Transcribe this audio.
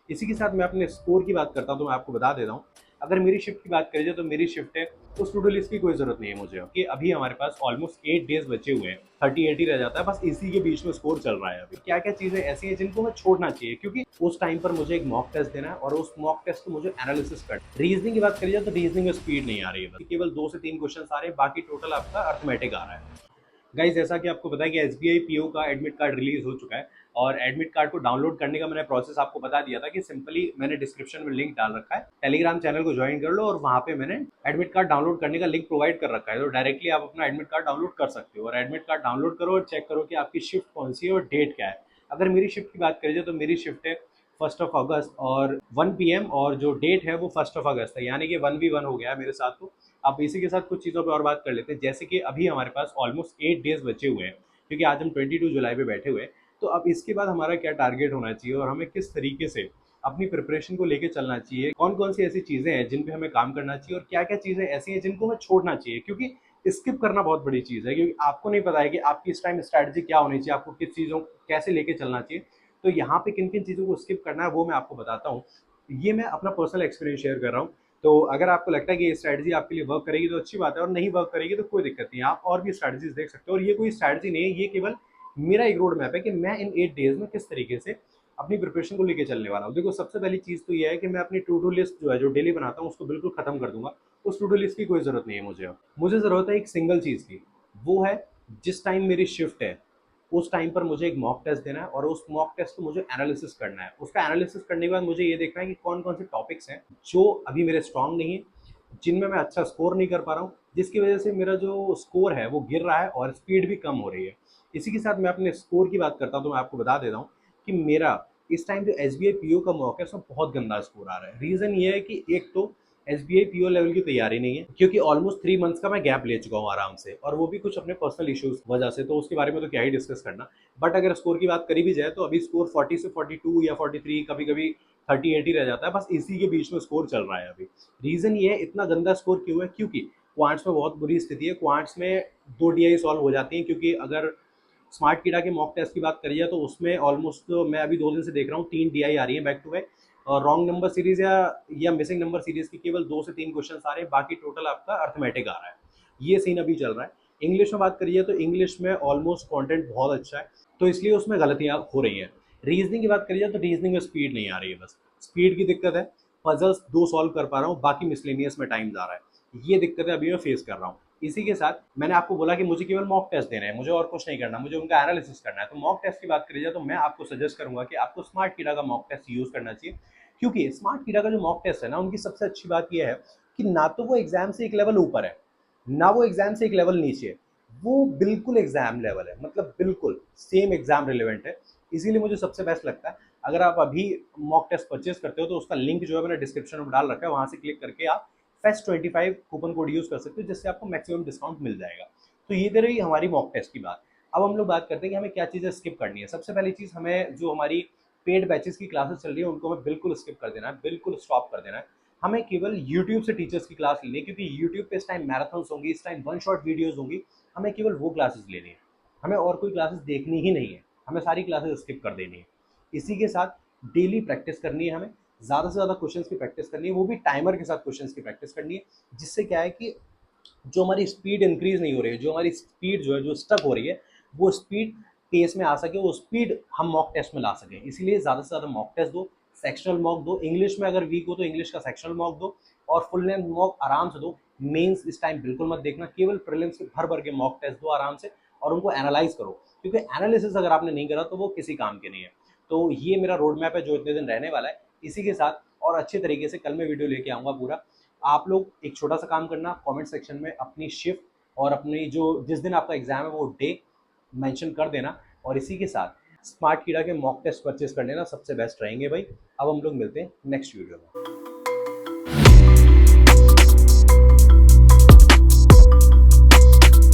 इसी के साथ मैं अपने स्कोर की बात करता हूँ, तो मैं आपको बता देता हूँ। अगर मेरी शिफ्ट की बात करी जाए तो मेरी शिफ्ट है, उस टू डू लिस्ट की कोई ज़रूरत नहीं है मुझे, कि अभी हमारे पास ऑलमोस्ट 8 डेज़ बचे हुए हैं, 38 ही रह जाता है, बस इसी के बीच में स्कोर चल रहा है अभी। क्या-क्या चीज़ें ऐसी हैं जिनको मैं छोड़ना चाहिए, क्योंकि उस टाइम पर मुझे एक मॉक टेस्ट देना है और उस मॉक टेस्ट को मुझे एनालिसिस करना है। रीज़निंग की बात करी जाए तो रीज़निंग में स्पीड नहीं आ रही है, बस केवल 2 से 3 क्वेश्चन्स आ रहे हैं, बाकी टोटल आपका अर्थमेटिक आ रहा है। गाइस, जैसा कि आपको पता है कि एसबीआई पीओ का एडमिट कार्ड रिलीज हो चुका है, और एडमिट कार्ड को डाउनलोड करने का मैंने प्रोसेस आपको बता दिया था कि सिंपली मैंने डिस्क्रिप्शन में लिंक डाल रखा है, टेलीग्राम चैनल को ज्वाइन कर लो और वहां पे मैंने एडमिट कार्ड डाउनलोड करने का लिंक प्रोवाइड कर रखा है, तो डायरेक्टली आप अपना एडमिट कार्ड डाउनलोड कर सकते हो और एडमिट कार्ड डाउनलोड करो और चेक करो कि आपकी शिफ्ट कौन सी है और डेट क्या है। अगर मेरी शिफ्ट की बात करी जाए तो मेरी शिफ्ट है 1 अगस्त और 1 PM, और जो डेट है वो 1 अगस्त है, यानी कि 1v1 हो गया है मेरे साथ। तो अब इसी के साथ कुछ चीज़ों पे और बात कर लेते हैं, जैसे कि अभी हमारे पास ऑलमोस्ट 8 डेज़ बचे हुए हैं, क्योंकि आज हम 22 जुलाई पे बैठे हुए हैं। तो अब इसके बाद हमारा क्या टारगेट होना चाहिए और हमें किस तरीके से अपनी प्रिपरेशन को लेके चलना चाहिए, कौन-कौन सी ऐसी चीज़ें हैं जिन पे हमें काम करना चाहिए और क्या-क्या चीज़ें ऐसी हैं जिनको हमें छोड़ना चाहिए, क्योंकि स्किप करना बहुत बड़ी चीज़ है, क्योंकि आपको नहीं पता है कि आपकी इस टाइम स्ट्रैटेजी क्या होनी चाहिए, आपको किस चीज़ों को कैसे लेके चलना चाहिए। तो यहाँ पे किन-किन चीज़ों को स्किप करना है वो मैं आपको बताता हूँ। ये मैं अपना पर्सनल एक्सपीरियंस शेयर कर रहा हूँ। तो अगर आपको लगता है कि ये स्ट्रैटेजी आपके लिए वर्क करेगी तो अच्छी बात है, और नहीं वर्क करेगी तो कोई दिक्कत नहीं है, आप और भी स्ट्रैटेजीज देख सकते हो। और ये कोई स्ट्रैटेजी नहीं है, ये केवल मेरा एक रोड मैप है कि मैं इन 8 डेज में किस तरीके से अपनी प्रिपरेशन को लेके चलने वाला हूँ। देखो, सबसे पहली चीज़ तो ये है कि मैं अपनी टू डू लिस्ट जो है, जो डेली बनाता हूँ, उसको बिल्कुल खत्म कर दूंगा। उस टू डू लिस्ट की कोई ज़रूरत नहीं है मुझे अब। मुझे ज़रूरत है एक सिंगल चीज़ की, वो है जिस टाइम मेरी शिफ्ट है उस टाइम पर मुझे एक मॉक टेस्ट देना है और उस मॉक टेस्ट को मुझे एनालिसिस करना है। उसका एनालिसिस करने के बाद मुझे ये देखना है कि कौन-कौन से टॉपिक्स हैं जो अभी मेरे स्ट्रॉन्ग नहीं है, जिनमें मैं अच्छा स्कोर नहीं कर पा रहा हूँ, जिसकी वजह से मेरा जो स्कोर है वो गिर रहा है और स्पीड भी कम हो रही है। इसी के साथ मैं अपने स्कोर की बात करता हूँ, तो मैं आपको बता देता हूँ कि मेरा इस टाइम जो एसबीआई पीओ का मॉक है उसमें बहुत गंदा स्कोर आ रहा है। रीज़न ये है कि एक तो एसबीआई पीओ लेवल की तैयारी नहीं है, क्योंकि ऑलमोस्ट 3 मंथ्स का मैं गैप ले चुका हूँ आराम से, और वो भी कुछ अपने पर्सनल इश्यूज वजह से, तो उसके बारे में तो क्या ही डिस्कस करना। बट अगर स्कोर की बात करी भी जाए तो अभी स्कोर 40 से 42 या 43, कभी कभी 38 ही रह जाता है, बस इसी के बीच में स्कोर चल रहा है अभी। रीजन ये है इतना गंदा स्कोर क्यों है, क्योंकि क्वांट्स में बहुत बुरी स्थिति है। क्वांट्स में 2 डीआई सॉल्व हो जाती हैं, क्योंकि अगर स्मार्ट कीड़ा के मॉक टेस्ट की बात करी जाए तो उसमें ऑलमोस्ट मैं अभी 2 दिन से देख रहा हूँ 3 डीआई आ रही है बैक टू बैक, और रॉन्ग नंबर सीरीज या मिसिंग नंबर सीरीज की केवल 2 से 3 क्वेश्चन आ रहे हैं, बाकी टोटल आपका अर्थमेटिक आ रहा है। ये सीन अभी चल रहा है। इंग्लिश में बात करिए तो इंग्लिश में ऑलमोस्ट कंटेंट बहुत अच्छा है, तो इसलिए उसमें गलतियां हो रही हैं। रीजनिंग की बात करी जाए तो रीजनिंग में स्पीड नहीं आ रही है, बस स्पीड की दिक्कत है। पजल्स 2 सॉल्व कर पा रहा हूँ, बाकी मिसलेनियस में टाइम जा रहा है। ये दिक्कतें अभी मैं फेस कर रहा हूँ। इसी के साथ मैंने आपको बोला कि मुझे केवल मॉक टेस्ट देने हैं, मुझे और कुछ नहीं करना, मुझे उनका एनालिसिस करना है। तो मॉक टेस्ट की बात करी जाए तो मैं आपको सजेस्ट करूंगा कि आपको स्मार्ट कीड़ा का मॉक टेस्ट यूज करना चाहिए, क्योंकि स्मार्ट कीड़ा का जो मॉक टेस्ट है ना, उनकी सबसे अच्छी बात यह है कि ना तो वो एग्जाम से एक लेवल ऊपर है, ना वो एग्जाम से एक लेवल नीचे है, वो बिल्कुल एग्जाम लेवल है, मतलब बिल्कुल सेम एग्जाम रिलेवेंट है। इसीलिए मुझे सबसे बेस्ट लगता है। अगर आप अभी मॉक टेस्ट परचेज करते हो तो उसका लिंक जो है मैंने डिस्क्रिप्शन में डाल रखा है, वहां से क्लिक करके आप फेस्ट 25 कूपन कोड यूज कर सकते हो, जिससे आपको मैक्सिमम डिस्काउंट मिल जाएगा। तो ये दे रही हमारी मॉक टेस्ट की बात। अब हम लोग बात करते हैं कि हमें क्या चीज़ें स्किप करनी है। सबसे पहली चीज़, हमें जो हमारी पेड बैचेस की क्लासेस चल रही है उनको हमें बिल्कुल स्किप कर देना है, बिल्कुल स्टॉप कर देना है। हमें केवल यूट्यूब से टीचर्स की क्लास लेनी है, क्योंकि यूट्यूब पे इस टाइम मैराथन्स होंगी, इस टाइम वन शॉट वीडियोज होंगी। हमें केवल वो क्लासेस लेनी है, हमें और कोई क्लासेस देखनी ही नहीं है, हमें सारी क्लासेस स्किप कर देनी है। इसी के साथ डेली प्रैक्टिस करनी है, हमें ज़्यादा से ज़्यादा क्वेश्चंस की प्रैक्टिस करनी है, वो भी टाइमर के साथ क्वेश्चंस की प्रैक्टिस करनी है। जिससे क्या है कि जो हमारी स्पीड इंक्रीज नहीं हो रही है, जो हमारी स्पीड जो है जो स्टक हो रही है, वो स्पीड पेस में आ सके, वो स्पीड हम मॉक टेस्ट में ला सकें। इसीलिए ज़्यादा से ज़्यादा मॉक टेस्ट दो, सेक्शनल मॉक दो। इंग्लिश में अगर वीक हो तो इंग्लिश का सेक्शनल मॉक दो, और फुल लेंथ मॉक आराम से दो। मेंस इस टाइम बिल्कुल मत देखना, केवल प्रीलिम्स के भर भर के मॉक टेस्ट दो आराम से, और उनको एनालाइज करो, क्योंकि एनालिसिस अगर आपने नहीं करा तो वो किसी काम के नहीं है। तो ये मेरा रोड मैप है जो इतने दिन रहने वाला है। इसी के साथ और अच्छे तरीके से कल मैं वीडियो लेके आऊँगा पूरा। आप लोग एक छोटा सा काम करना, कमेंट सेक्शन में अपनी शिफ्ट और अपनी जो जिस दिन आपका एग्जाम है वो डे मेंशन कर देना। और इसी के साथ स्मार्ट कीड़ा के मॉक टेस्ट परचेज कर लेना, सबसे बेस्ट रहेंगे भाई। अब हम लोग मिलते हैं नेक्स्ट वीडियो में।